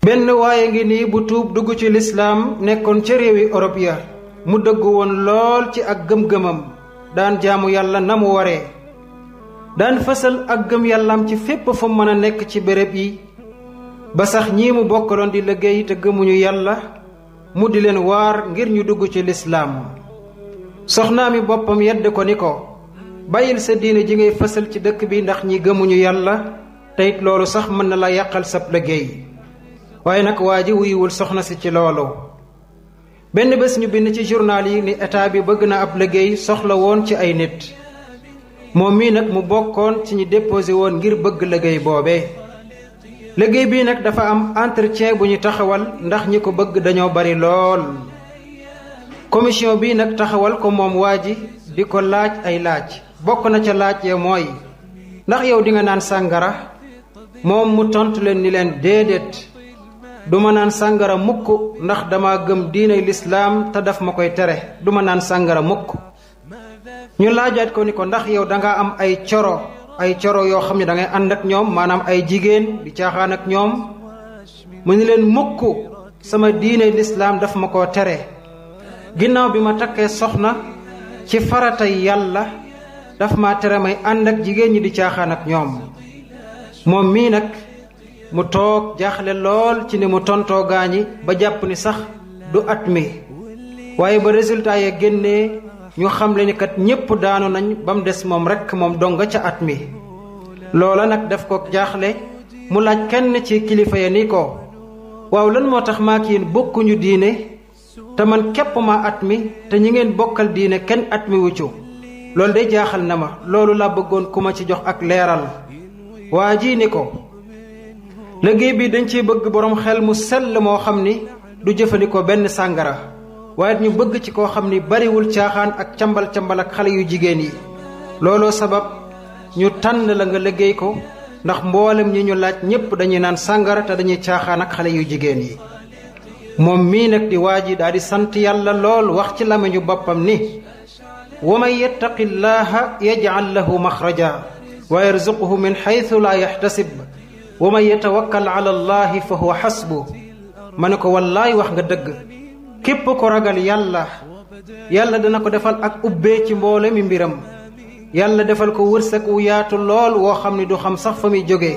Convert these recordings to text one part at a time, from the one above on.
benn waaye ngi nii bu tuub dugg ci lislaam nekkoon ca réewi Europe ya mu dëggu woon lool ci ak gëm-gëmam daan jaamu yàlla na mu waree daan fësal ak gëm yàllaam ci fépp fa mën a nekk ci béréb yi ba sax ñii mu bokkaloon di liggéey te gëmuñu yàlla mu di leen waar ngir ñu dugg ci lislaam soxnaami boppam yedd ko ni ko bàyyil sa diine ji ngay fësal ci dëkk bi ndax ñi gëmuñu yàlla te it loolu sax mën na la yàqal sab liggéey waaye nag waa ji wuyuwul soxna si ci loolu benn bés ñu bind ci journal yi ni état bi bëgg na ab liggéey soxla woon ci ay nit moom mii nag mu bokkoon ci ñi déposé woon ngir bëgg liggéey boobee liggéey bii nag dafa am entretien bu ñu taxawal ndax ñi ko bëgg dañoo bari lool commission bii nag taxawal ko moom waa ji di ko laaj ay laaj bokk na ca laaj ya mooy ndax yow di nga naan sàngara moom mu tontu leen ni leen déedéet duma naan sàngara mukk ndax dama gëm diinay lislaam te daf ma koy tere duma naan sàngara mukk ñu laajaat ko ni ko ndax yow danga am ay coro yoo xam ne dangay ànd ak ñoom maanaam ay jigéen di caaxaan ak ñoom mu ni leen mukk sama diinay lislaam daf ma koo tere ginnaaw bi ma takkee soxna ci faratay yàlla daf ma tere may ànd ak jigéen ñi di caaxaan ak ñoom moom mii nag mu toog jaaxle lool ci ni mu tontoo gaañi ba jàpp ni sax du at mi waaye ba résultat ya génnee ñu xamle ni kat ñépp daanu nañ ba mu des moom rekk moom donga ca at mi loola nag def ko jaaxle mu laaj kenn ci kilifa ya ni ko waaw lan moo tax maak yéen bokkuñu diine te man képp ma at mi te ñi ngeen bokkal diine kenn at mi wuccu loolu de jaaxal na ma loolu laa bëggoon ku ma ci jox ak leeral waa ji ni ko liggéey bi dañ ciy bëgg boroom xel mu sell moo xam ni du jëfandikoo benn sàngara waaye ñu bëgg ci koo xam ni bariwul caaxaan ak cambal ak xale yu jigéen yi looloo sabab ñu tànn la nga liggéey ko ndax mboolem ñi ñu laaj ñépp dañuy naan sàngara te dañuy caaxaan ak xale yu jigéen yi moom mii nag di waa ji daal di sant yàlla lool wax ci làmmiñu boppam ni wa man yattaqi llaha yaj'al lahu maxraja wa yarzuquhu min xaytu laa yaxtasib wa man yatawakkal ala allahi fa huwa xasbu ma ne ko wallaay wax nga dëgg képp ko ragal yàlla dana ko defal ak ubbee ci mboole mi mbiram yàlla defal ko wërsëg wu yaatu lool woo xam ni du xam sax fa muy jóge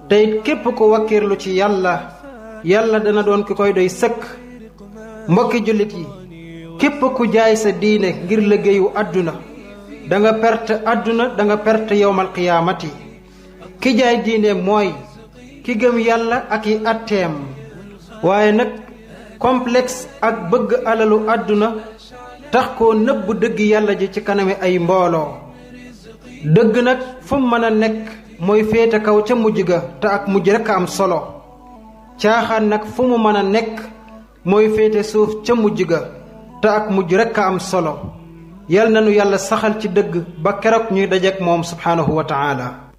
te it képp ko wakkiirlu ci yàlla dana doon ki koy doy sëkk mbokki jullit yi képp ku jaay sa diine ngir liggéeyu àdduna danga perte àdduna danga perte yowmal qiyaamati ki jaay diine mooy ki gëm yàlla ak yi atteem waaye nag complexe ak bëgg alalu àdduna tax koo nëbb dëgg yàlla ji ci kanami ay mbooloo dëgg nag fu mu mën a nekk mooy féete kaw ca mujj ga te ak mujj rekk a am solo caaxaan nag fu mu mën a nekk mooy féete suuf ca mujj ga te ak mujj rekk a am solo yal na nu yàlla saxal ci dëgg ba keroog ñuy dajeek moom subhaanahu wa taala